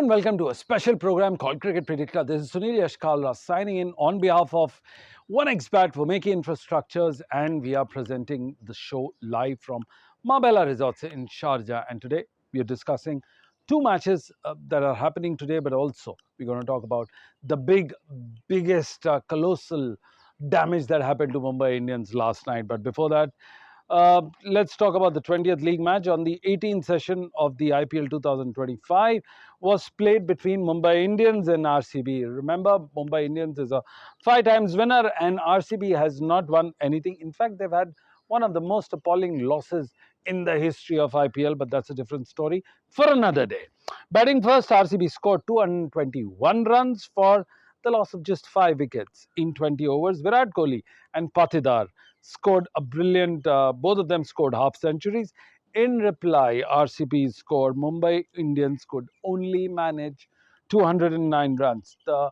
and welcome to a special program called Cricket Predicta. This is Sunil Yashkalra signing in on behalf of 1xBet for Making Infrastructures, and we are presenting the show live from Marbella Resorts in Sharjah. And today we are discussing two matches that are happening today, but also we're going to talk about the biggest colossal damage that happened to Mumbai Indians last night. But before that, let's talk about the 20th league match. On the 18th session of the IPL 2025 was played between Mumbai Indians and RCB. Remember, Mumbai Indians is a 5 times winner and RCB has not won anything. In fact, they've had one of the most appalling losses in the history of IPL, but that's a different story for another day. Batting first, RCB scored 221 runs for the loss of just 5 wickets in 20 overs. Virat Kohli and Patidar scored a brilliant, both of them scored half centuries. In reply, RCB scored. Mumbai Indians could only manage 209 runs. The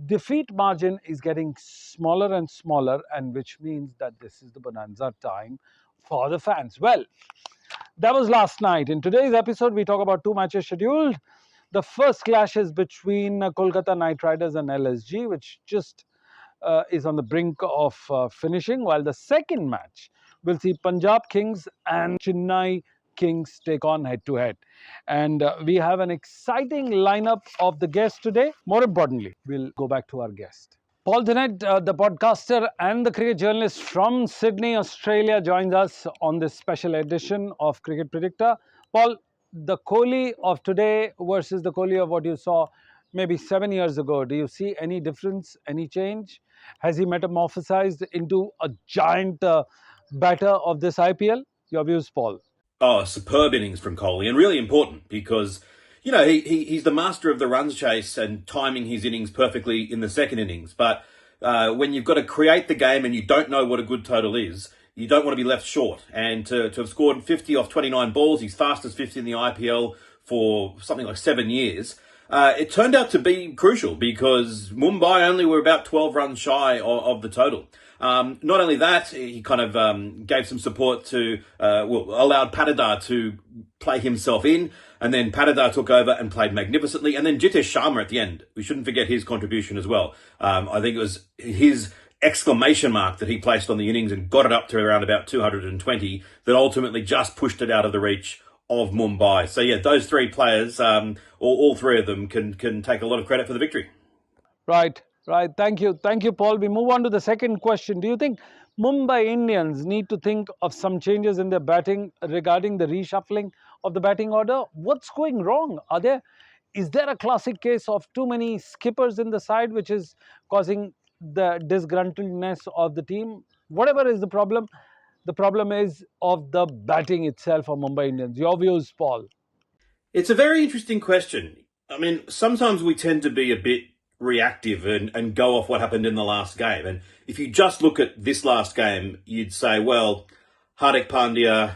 defeat margin is getting smaller and smaller, and which means that this is the bonanza time for the fans. Well, that was last night. In today's episode, we talk about two matches scheduled. The first clash is between Kolkata Knight Riders and LSG, which just is on the brink of finishing, while the second match will see Punjab Kings and Chennai Kings take on head-to-head. And we have an exciting lineup of the guests today. More importantly, we'll go back to our guest. Paul Dinette, the podcaster and the cricket journalist from Sydney, Australia, joins us on this special edition of Cricket Predicta. Paul, the Kohli of today versus the Kohli of what you saw maybe 7 years ago, do you see any difference, any change? Has he metamorphosized into a giant batter of this IPL? Your views, Paul? Oh, superb innings from Kohli, and really important because, you know, he's the master of the runs chase and timing his innings perfectly in the second innings. But when you've got to create the game and you don't know what a good total is, you don't want to be left short. And to have scored 50 off 29 balls, his fastest 50 in the IPL for something like 7 years, it turned out to be crucial because Mumbai only were about 12 runs shy of the total. Not only that, he kind of gave some support to, allowed Patidar to play himself in, and then Patidar took over and played magnificently, and then Jitesh Sharma at the end. We shouldn't forget his contribution as well. I think it was his exclamation mark that he placed on the innings and got it up to around about 220 that ultimately just pushed it out of the reach of Mumbai. So yeah, those three players, all three of them can take a lot of credit for the victory. Right. Thank you, Paul. We move on to the second question. Do you think Mumbai Indians need to think of some changes in their batting regarding the reshuffling of the batting order? What's going wrong? Is there a classic case of too many skippers in the side, which is causing the disgruntledness of the team? Whatever is the problem is of the batting itself of Mumbai Indians. Your views, Paul? It's a very interesting question. I mean, sometimes we tend to be a bit reactive and go off what happened in the last game. And if you just look at this last game, you'd say, well, Hardik Pandya,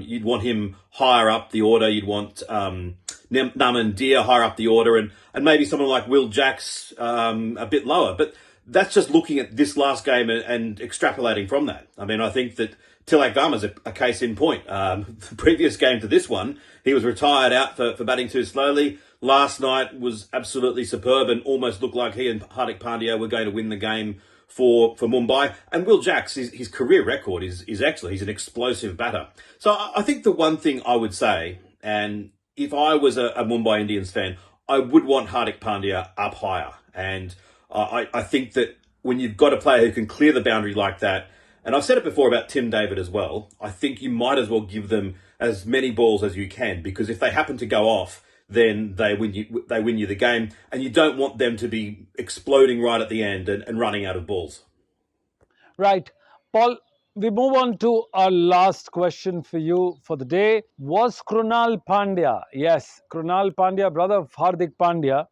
you'd want him higher up the order. You'd want Naman Deer higher up the order, and maybe someone like Will Jacks a bit lower. But that's just looking at this last game and extrapolating from that. I mean, I think that Tilak Varma's a case in point. The previous game to this one, he was retired out for batting too slowly. Last night was absolutely superb and almost looked like he and Hardik Pandya were going to win the game for Mumbai. And Will Jacks, his career record is excellent. He's an explosive batter. So I think the one thing I would say, and if I was a Mumbai Indians fan, I would want Hardik Pandya up higher. And I think that when you've got a player who can clear the boundary like that, and I've said it before about Tim David as well, I think you might as well give them as many balls as you can, because if they happen to go off, then they win you the game, and you don't want them to be exploding right at the end and running out of balls. Right. Paul, we move on to our last question for you for the day. Was Krunal Pandya, yes, Krunal Pandya, brother of Hardik Pandya,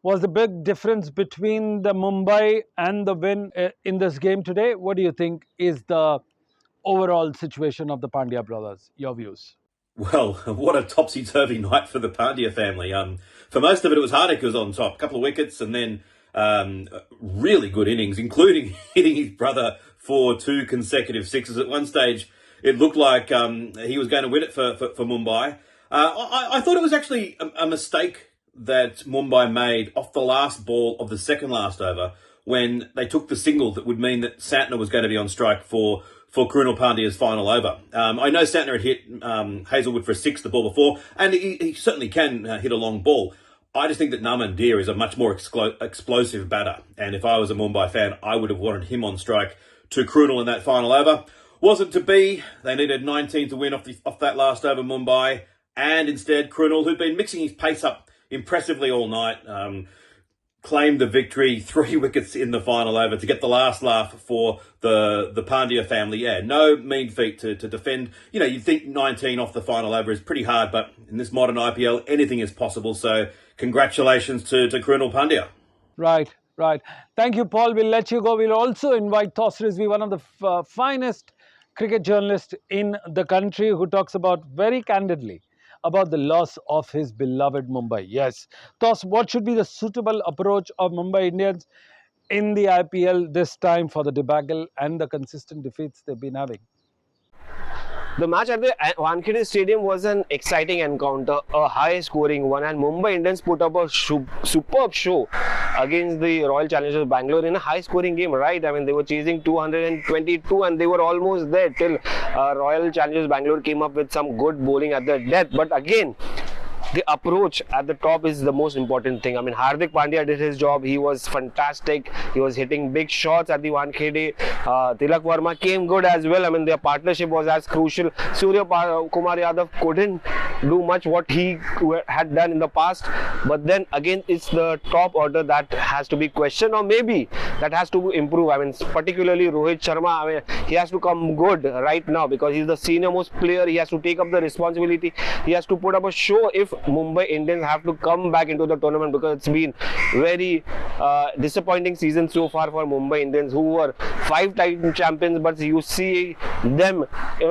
was the big difference between the Mumbai and the win in this game today? What do you think is the overall situation of the Pandya brothers? Your views? Well, what a topsy-turvy night for the Pandya family. For most of it, it was Hardik who was on top. A couple of wickets and then really good innings, including hitting his brother for 2 consecutive sixes. At one stage, it looked like he was going to win it for Mumbai. I thought it was actually a mistake that Mumbai made off the last ball of the second last over when they took the single that would mean that Santner was going to be on strike for Krunal Pandya's final over. I know Santner had hit Hazelwood for a six the ball before, and he certainly can hit a long ball. I just think that Naman Deer is a much more explosive batter, and if I was a Mumbai fan, I would have wanted him on strike to Krunal in that final over. Wasn't to be. They needed 19 to win off that last over, Mumbai, and instead Krunal, who'd been mixing his pace up impressively all night, claimed the victory, 3 wickets in the final over to get the last laugh for the Pandya family. Yeah, no mean feat to defend. You know, you'd think 19 off the final over is pretty hard, but in this modern IPL, anything is possible. So congratulations to Krunal Pandya. Right, right. Thank you, Paul. We'll let you go. We'll also invite Toss Rizvi, one of the finest cricket journalists in the country, who talks about very candidly about the loss of his beloved Mumbai. Yes. Toss, what should be the suitable approach of Mumbai Indians in the IPL this time for the debacle and the consistent defeats they've been having? The match at the Wankhede Stadium was an exciting encounter, a high-scoring one, and Mumbai Indians put up a superb show against the Royal Challengers Bangalore in a high-scoring game, right? I mean, they were chasing 222 and they were almost there till Royal Challengers Bangalore came up with some good bowling at the death. But again, the approach at the top is the most important thing. I mean, Hardik Pandya did his job. He was fantastic. He was hitting big shots at the Wankhede. Tilak Verma came good as well. I mean, their partnership was as crucial. Surya Kumar Yadav couldn't do much what he had done in the past. But then again, it's the top order that has to be questioned, or maybe that has to improve. I mean, particularly Rohit Sharma. I mean, he has to come good right now because he's the senior most player. He has to take up the responsibility. He has to put up a show if Mumbai Indians have to come back into the tournament, because it's been very disappointing season so far for Mumbai Indians, who were 5-time champions, but you see them,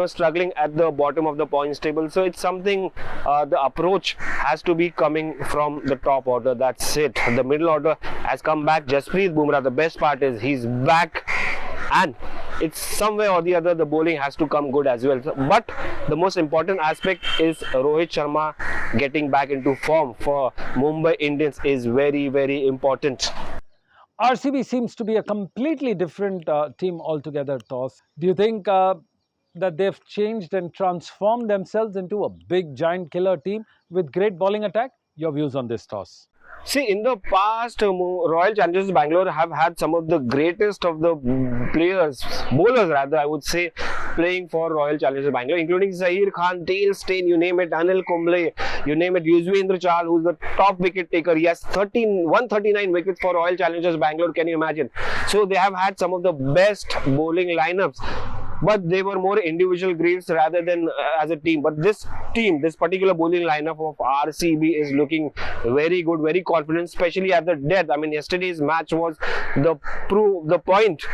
struggling at the bottom of the points table. So it's something, the approach has to be coming from the top order. That's it. The middle order has come back. Jasprit Bumrah, the best part is he's back, and it's somewhere or the other the bowling has to come good as well. But the most important aspect is Rohit Sharma getting back into form for Mumbai Indians is very, very important. RCB seems to be a completely different team altogether, Toss. Do you think that they've changed and transformed themselves into a big, giant killer team with great bowling attack? Your views on this, Toss? See, in the past, Royal Challengers Bangalore have had some of the greatest of the players, bowlers rather, I would say, playing for Royal Challengers Bangalore, including Zahir Khan, Dale Steyn, you name it, Anil Kumble, you name it, Yuzvendra Chahal, who's the top wicket taker. He has 139 wickets for Royal Challengers Bangalore, can you imagine? So they have had some of the best bowling lineups, but they were more individual greats rather than as a team. But this team, this particular bowling lineup of RCB is looking very good, very confident, especially at the death. I mean, yesterday's match was the point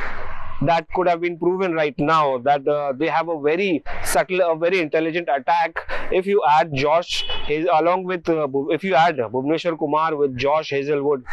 that could have been proven right now, that they have a very subtle, a very intelligent attack. If you add Josh, along with if you add Bhuvneshwar Kumar with Josh Hazelwood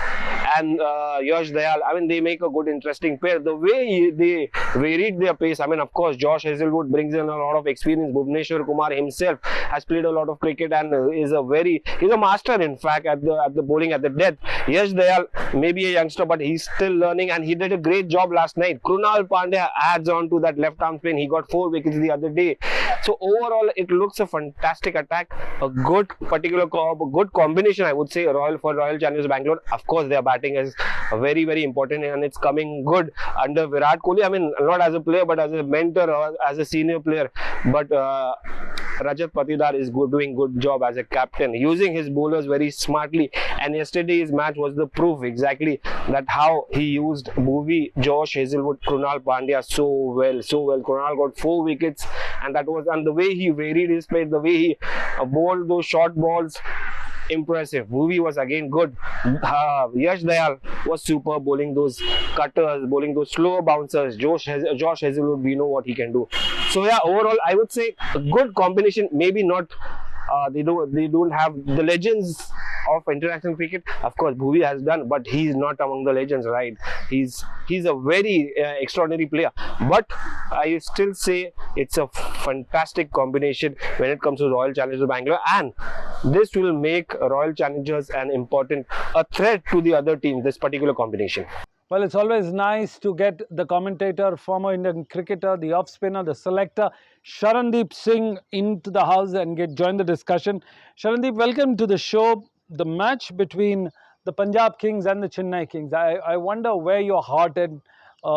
and Yash Dayal, I mean, they make a good, interesting pair. The way they varied their pace, I mean, of course, Josh Hazelwood brings in a lot of experience. Bhuvneshwar Kumar himself has played a lot of cricket and he's a master, in fact, at the bowling at the death. Yash Dayal may be a youngster, but he's still learning, and he did a great job last night. Krunal Pandya adds on to that left arm spin. He got 4 wickets the other day. So overall, it looks a fantastic attack, a good good combination, I would say, for Royal Challengers Bangalore. Of course, their batting is very, very important, and it's coming good under Virat Kohli. I mean, not as a player, but as a mentor or as a senior player. But Rajat Patidar is doing good job as a captain, using his bowlers very smartly. And yesterday's match was the proof exactly that how he used Bhuvi, Josh Hazelwood, Krunal Pandya so well. Krunal got 4 wickets, and the way he varied his play, the way he bowled those short balls, impressive. Bhuvi was again good. Yash Dayal was super, bowling those cutters, bowling those slow bouncers. Josh Hazelwood, we know what he can do. So yeah, overall, I would say a good combination. Maybe not. They don't have the legends of international cricket. Of course, Bhuvi has done, but he's not among the legends, right? He's a very extraordinary player. But I still say it's a fantastic combination when it comes to Royal Challengers Bangalore. And this will make Royal Challengers a threat to the other teams, this particular combination. Well, it's always nice to get the commentator, former Indian cricketer, the off spinner, the selector, Sharandeep Singh into the house and join the discussion. Sharandeep, welcome to the show. The match between the Punjab Kings and the Chennai Kings. I wonder where your heart and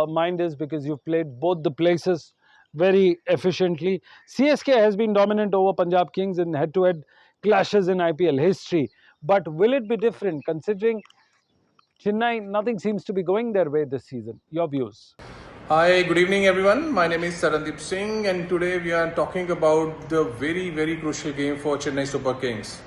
mind is, because you've played both the places very efficiently. CSK has been dominant over Punjab Kings in head-to-head clashes in IPL history. But will it be different considering Chennai, nothing seems to be going their way this season? Your views? Hi, good evening everyone. My name is Sarandeep Singh and today we are talking about the very crucial game for Chennai Super Kings.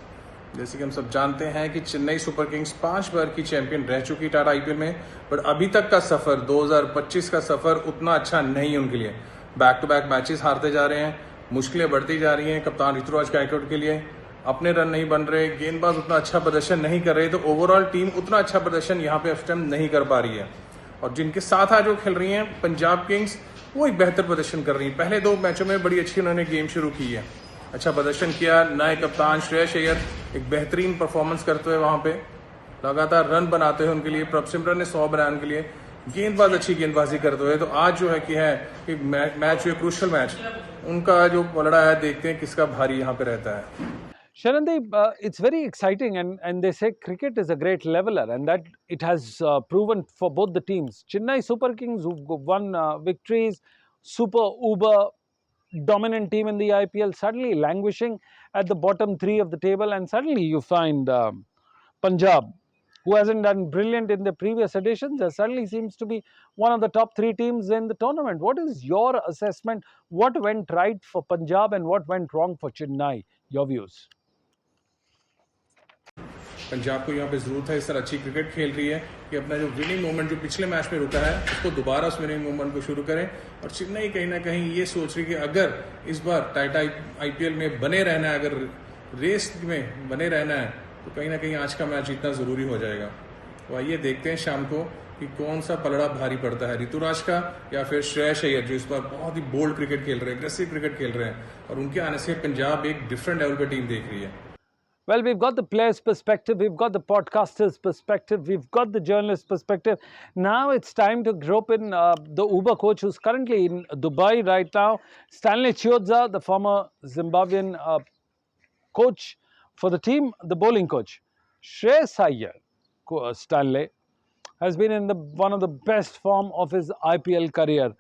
जैसे कि हम सब जानते हैं कि Chennai super Kings 5 बार की champion रह चुकी टाटा आईपीएल में, बट अभी तक का सफर 2025 का सफर उतना अच्छा नहीं है उनके लिए. बैक टू बैक मैचेस हारते जा रहे हैं, मुश्किलें बढ़ती जा रही हैं कप्तान ऋतुराज गायकवाड़ के लिए. अपने रन नहीं बन रहे, गेंदबाज उतना अच्छा प्रदर्शन नहीं कर रहे, तो ओवरऑल टीम उतना अच्छा प्रदर्शन यहाँ पे इस टाइम नहीं कर पा रही है. और जिनके साथ आज वो खेल रही हैं पंजाब किंग्स, वो एक बेहतर प्रदर्शन कर रही हैं. पहले 2 मैचों में बड़ी अच्छी उन्होंने गेम शुरू की है, अच्छा प्रदर्शन किया. नए कप्तान श्रेयस अय्यर एक बेहतरीन परफॉर्मेंस करते हुए वहां पे लगातार रन बनाते हुए उनके लिए, प्रभसिमरन ने 100 बनाए उनके लिए, गेंदबाज अच्छी गेंदबाजी करते हुए. तो आज जो है कि मैच जो क्रूशल मैच उनका जो पलड़ा है, देखते हैं किसका भारी यहाँ पे रहता है. Sharandeep, it's very exciting, and they say cricket is a great leveler, and that it has proven for both the teams. Chennai Super Kings, who won victories, super uber dominant team in the IPL, suddenly languishing at the bottom 3 of the table, and suddenly you find Punjab, who hasn't done brilliant in the previous editions, suddenly seems to be one of the top 3 teams in the tournament. What is your assessment? What went right for Punjab and what went wrong for Chennai? Your views? Punjab को यहाँ पे जरूरत है, इस तरह अच्छी cricket खेल रही है कि अपना जो विनिंग मोमेंट जो पिछले मैच में रुका है उसको दोबारा उस विनिंग मोमेंट को शुरू करें. और चेन्नई कहीं ना कहीं ये सोच रही है कि अगर इस बार टाटा आईपीएल में बने रहना है, अगर रेस में बने रहना है, तो कहीं ना कहीं आज का मैच जीतना जरूरी हो जाएगा. तो आइए देखते हैं शाम को कि कौन सा पलड़ा भारी पड़ता है, ऋतुराज का या फिर श्रेयस अय्यर, जो इस बार बहुत ही बोल्ड क्रिकेट खेल रहे हैं, एग्रेसिव क्रिकेट खेल रहे हैं. और उनके आने से पंजाब एक डिफरेंट लेवल पर टीम देख रही है. Well, we've got the players' perspective, we've got the podcasters' perspective, we've got the journalist perspective. Now it's time to rope in the Uber coach, who's currently in Dubai right now, Stanley Chiodza, the former Zimbabwean coach for the team, the bowling coach. Shreyas Iyer, Stanley, has been in one of the best form of his IPL career.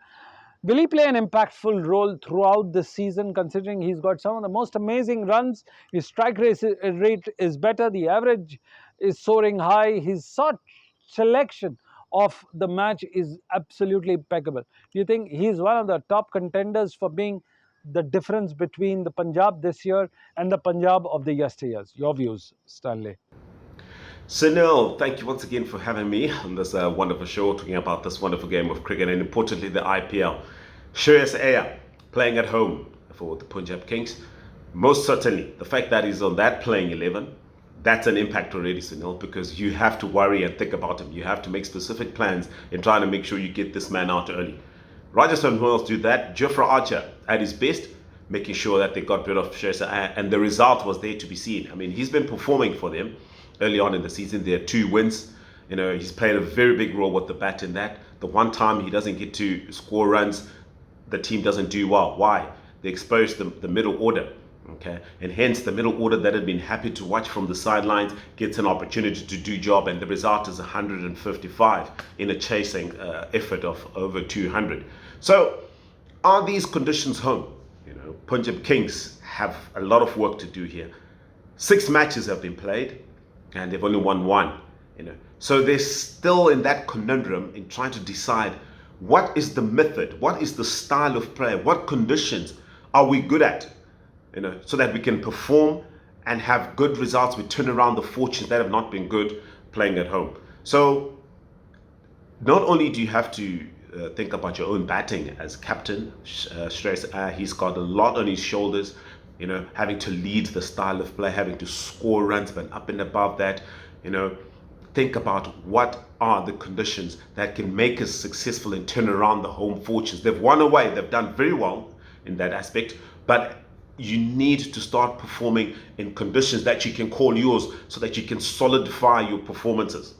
Will he play an impactful role throughout the season, considering he's got some of the most amazing runs? His strike rate is better. The average is soaring high. His shot selection of the match is absolutely impeccable. Do you think he's one of the top contenders for being the difference between the Punjab this year and the Punjab of the yesteryears? Your views, Stanley? Sunil, thank you once again for having me on this wonderful show, talking about this wonderful game of cricket and importantly the IPL. Shreyas Iyer playing at home for the Punjab Kings. Most certainly, the fact that he's on that playing 11, that's an impact already, Sunil, because you have to worry and think about him. You have to make specific plans in trying to make sure you get this man out early. Rajasthan Royals do that. Jofra Archer at his best, making sure that they got rid of Shreyas Iyer, and the result was there to be seen. I mean, he's been performing for them. Early on in the season, there are 2 wins. You know, he's played a very big role with the bat in that. The one time he doesn't get to score runs, the team doesn't do well. Why? They exposed the middle order. Okay, and hence the middle order that had been happy to watch from the sidelines gets an opportunity to do job, and the result is 155 in a chasing effort of over 200. So, are these conditions home? You know, Punjab Kings have a lot of work to do here. 6 matches have been played, and they've only won 1. You know, so they're still in that conundrum in trying to decide what is the method, what is the style of play, what conditions are we good at, you know, so that we can perform and have good results. We turn around the fortunes that have not been good playing at home. So not only do you have to think about your own batting as captain, Shreyas, he's got a lot on his shoulders, you know, having to lead the style of play, having to score runs, but up and above that, you know, think about what are the conditions that can make us successful and turn around the home fortunes. They've won away, they've done very well in that aspect, but you need to start performing in conditions that you can call yours so that you can solidify your performances.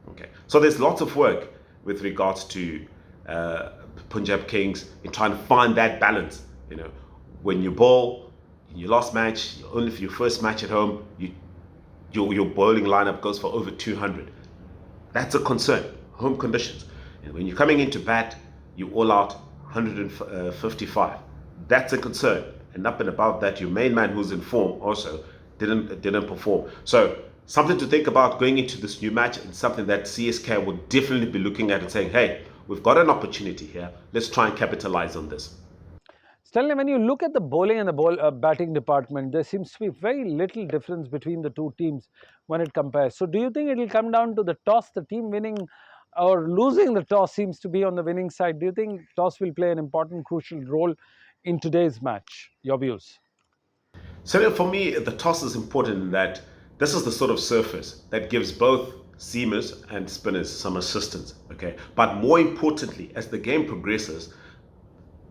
Okay, so there's lots of work with regards to uh, Punjab Kings in trying to find that balance. You know, when you bowl in your last match, only for your first match at home, your bowling lineup goes for over 200. That's a concern. Home conditions, and when you're coming into bat, you all out 155. That's a concern. And up and above that, your main man who's in form also didn't perform. So something to think about going into this new match, and something that CSK will definitely be looking at and saying, hey, we've got an opportunity here. Let's try and capitalize on this. Stanley, when you look at the bowling and the batting department, there seems to be very little difference between the two teams when it compares. So, do you think it will come down to the toss, the team winning or losing the toss seems to be on the winning side? Do you think toss will play an important, crucial role in today's match? Your views? So for me, the toss is important in that this is the sort of surface that gives both seamers and spinners some assistance. Okay, but more importantly, as the game progresses,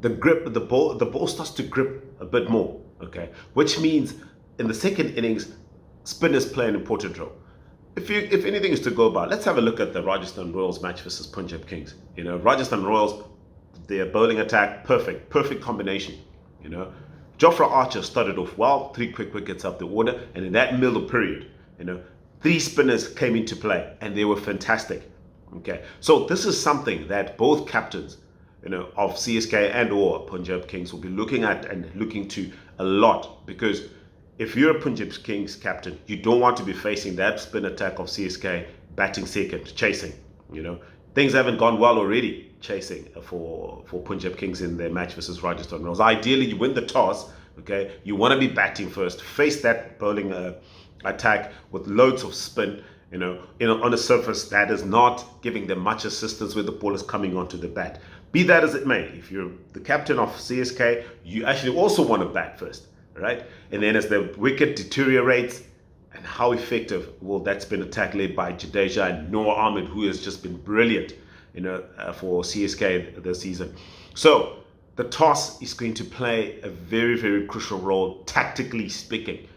the ball starts to grip a bit more. Okay, which means in the second innings, spinners play an important role. If anything is to go by, let's have a look at the Rajasthan Royals match versus Punjab Kings. You know, Rajasthan Royals, their bowling attack, perfect combination. You know, Jofra Archer started off well, 3 quick wickets up the order, and in that middle period, you know, 3 spinners came into play, and they were fantastic. Okay, so this is something that both captains, you know, of CSK and or Punjab Kings will be looking at and looking to a lot, because if you're a Punjab Kings captain, you don't want to be facing that spin attack of CSK batting second, chasing. You know, things haven't gone well already chasing for Punjab Kings in their match versus Rajasthan Royals. Ideally, you win the toss. Okay, you want to be batting first, face that bowling attack with loads of spin. On a surface that is not giving them much assistance with the ball is coming onto the bat. Be that as it may, if you're the captain of CSK, you actually also want to bat first, right? And then as the wicket deteriorates, and how effective will that spin attack led by Jadeja and Noor Ahmed, who has just been brilliant, for CSK this season. So the toss is going to play a very, very crucial role, tactically speaking.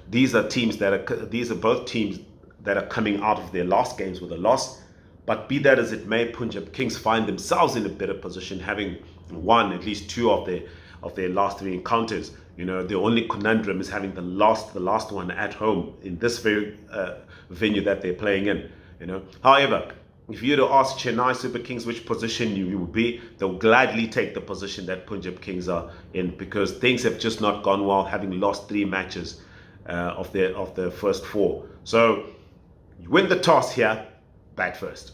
These are both teams that are coming out of their last games with a loss. But be that as it may, Punjab Kings find themselves in a better position, having won at least 2 of their last 3 encounters. The only conundrum is having the last one at home in this very venue that they're playing in. However, if you were to ask Chennai Super Kings which position you would be, they'll gladly take the position that Punjab Kings are in, because things have just not gone well, having lost 3 matches of their first 4. So you win the toss here, bat first.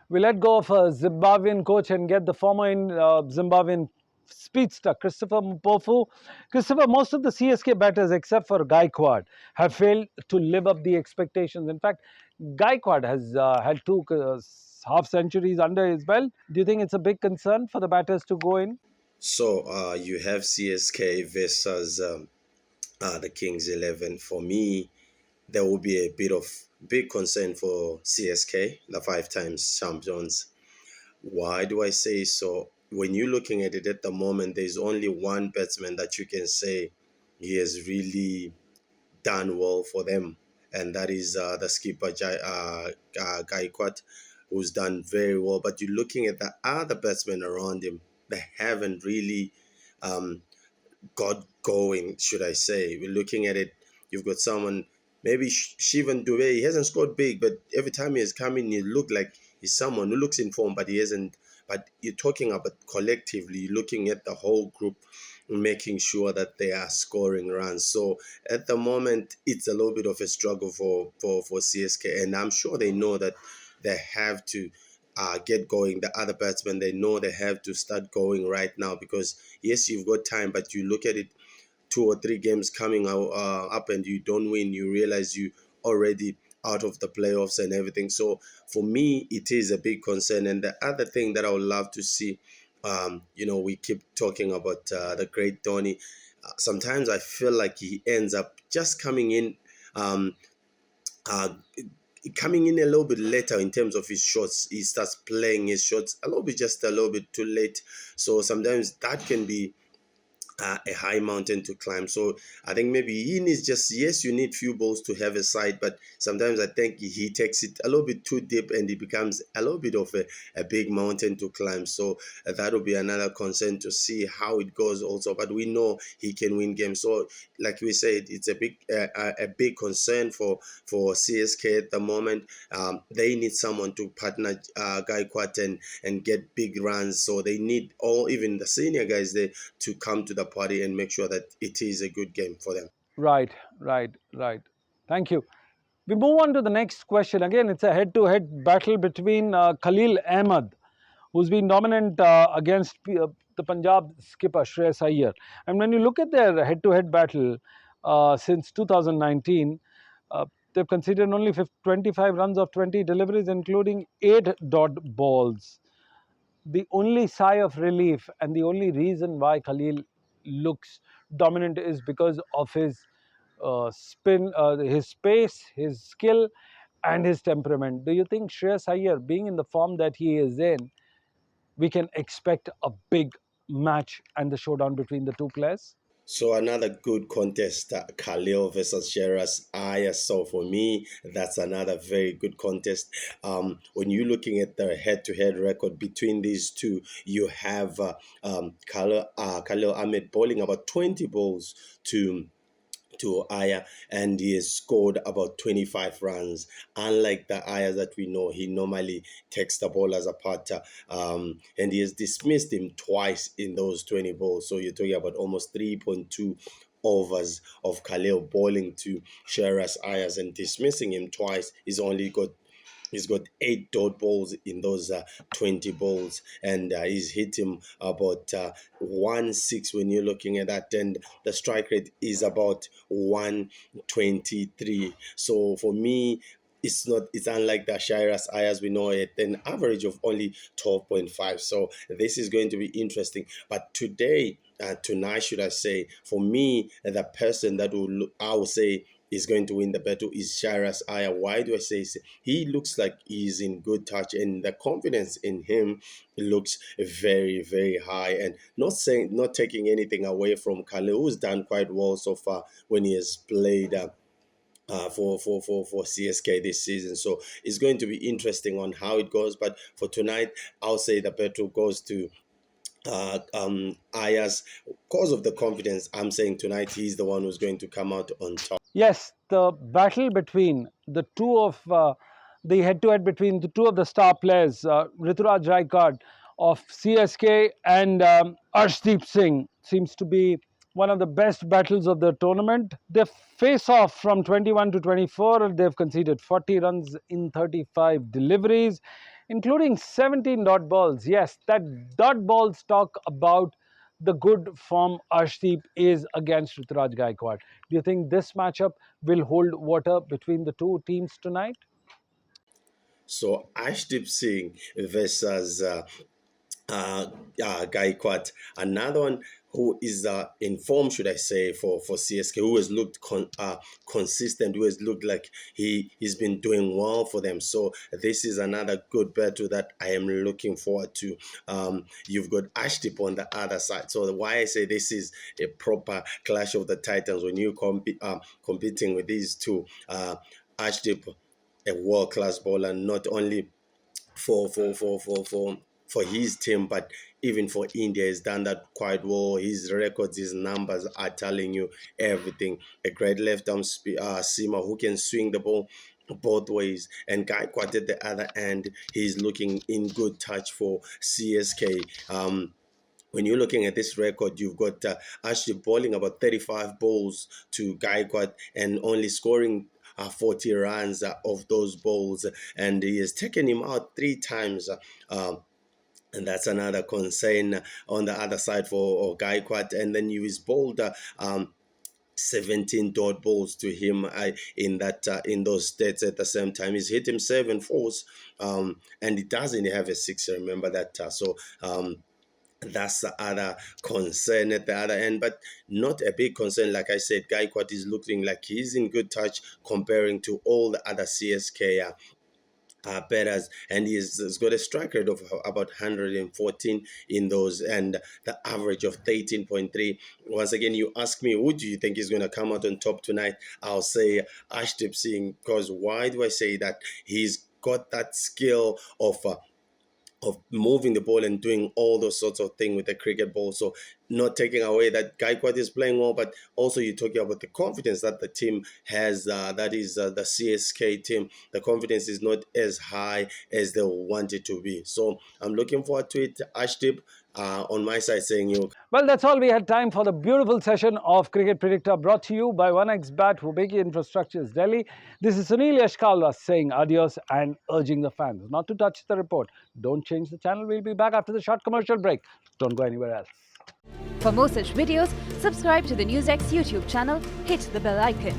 We let go of a Zimbabwean coach and get the former Zimbabwean speedster, Christopher Mpofu. Christopher, most of the CSK batters, except for Gaikwad, have failed to live up the expectations. In fact, Gaikwad has had 2 half centuries under his belt. Do you think it's a big concern for the batters to go in? So you have CSK versus the Kings 11. For me, there will be a bit of big concern for CSK, the 5 times champions. Why do I say so? When you're looking at it at the moment, there's only one batsman that you can say he has really done well for them, and that is the skipper Gaikwad, who's done very well. But you're looking at the other batsmen around him; they haven't really got going, should I say. We're looking at it, you've got someone, maybe Shivan Dubey, he hasn't scored big, but every time he has come in, he look like he's someone who looks in form, but he hasn't. But you're talking about collectively, looking at the whole group, making sure that they are scoring runs. So at the moment, it's a little bit of a struggle for CSK, and I'm sure they know that they have to get going. The other batsmen, they know they have to start going right now, because yes, you've got time, but you look at it, 2 or 3 games coming up and you don't win, you realize you already out of the playoffs and everything. So for me, it is a big concern. And the other thing that I would love to see, we keep talking about the great Dhoni. Sometimes I feel like he ends up just coming in a little bit later in terms of his shots. He starts playing his shots a little bit, just a little bit too late. So sometimes that can be a high mountain to climb. So I think maybe he needs just, yes, you need few balls to have a side, but sometimes I think he takes it a little bit too deep and it becomes a little bit of a big mountain to climb. So that will be another concern to see how it goes also. But we know he can win games. So like we said, it's a big concern for CSK at the moment. They need someone to partner Gaikwat and get big runs. So they need all, even the senior guys there, to come to the party and make sure that it is a good game for them. Right, right, right. Thank you. We move on to the next question. Again, it's a head to head battle between Khalil Ahmed, who's been dominant against the Punjab skipper Shreyas Iyer. And when you look at their head to head battle since 2019, they've conceded only 25 runs of 20 deliveries, including 8 dot balls. The only sigh of relief and the only reason why Khalil looks dominant is because of his spin, his space, his skill, and his temperament. Do you think Shreyas Iyer, being in the form that he is in, we can expect a big match and the showdown between the two players? So another good contest, Khalil versus Sheras Ayers. So for me, that's another very good contest. When you're looking at the head-to-head record between these two, you have Khalil Ahmed bowling about 20 balls to Aya, and he has scored about 25 runs. Unlike the Aya that we know, he normally takes the bowlers apart, and he has dismissed him twice in those 20 balls. So you're talking about almost 3.2 overs of Khalil bowling to Sheras Ayers and dismissing him twice. He's got 8 dot balls in those 20 balls, and he's hit him about 1-6 when you're looking at that, and the strike rate is about 123. So for me, it's unlike the Shiras Ayers we know at an average of only 12.5. So this is going to be interesting. But tonight, should I say, for me, the person that I will say is going to win the battle is Shiras Aya. Why do I say so? He looks like he's in good touch, and the confidence in him looks very, very high. And not taking anything away from Khalil, who's done quite well so far when he has played. For CSK this season. So it's going to be interesting on how it goes. But for tonight, I'll say the battle goes to Ayas. Because of the confidence, I'm saying tonight he's the one who's going to come out on top. Yes, the battle between the two of the head-to-head between the two of the star players, Rituraj Gaikwad of CSK and Arshdeep Singh, seems to be one of the best battles of the tournament. They face off from 21 to 24. They've conceded 40 runs in 35 deliveries, including 17 dot balls. Yes, that dot balls talk about the good form Arshdeep is against Rituraj Gaikwad. Do you think this matchup will hold water between the two teams tonight? So Ashdeep Singh versus uh, Gaikwad, another one who is in form, should I say, for CSK, who has looked consistent, who has looked like he's been doing well for them. So this is another good battle that I am looking forward to. You've got Ashdip on the other side. So why I say this is a proper clash of the titans when you competing with these two. Ashdip, a world class bowler, not only for for for for for for his team, but even for India, he's done that quite well. His records, his numbers are telling you everything. A great left arm seamer who can swing the ball both ways. And Gaikwad at the other end, he's looking in good touch for CSK. When you're looking at this record, you've got Ashley bowling about 35 balls to Gaikwad and only scoring 40 runs of those balls, and he has taken him out 3 times. And that's another concern on the other side for Gaikwad. And then he was bowled 17 dot balls to him in those stats at the same time. He's hit him 7 4s, and he doesn't have a 6. Remember that. That's the other concern at the other end, but not a big concern. Like I said, Gaikwad is looking like he's in good touch comparing to all the other CSK Perez, and he's got a strike rate of about 114 in those, and the average of 13.3. Once again, you ask me, who do you think is going to come out on top tonight? I'll say Ashdeep Singh, because why do I say that? He's got that skill of moving the ball and doing all those sorts of things with the cricket ball. So not taking away that Gaikwad is playing well, but also you're talking about the confidence that the team has. That is the CSK team. The confidence is not as high as they want it to be. So I'm looking forward to it. Ashdeep, on my side, saying you. Well, that's all we had time for the beautiful session of Cricket Predictor brought to you by 1xBet, Hubeki Infrastructures Delhi. This is Sunil Yashkalra saying adios and urging the fans not to touch the report. Don't change the channel. We'll be back after the short commercial break. Don't go anywhere else. For more such videos, subscribe to the Newsx YouTube channel, hit the bell icon.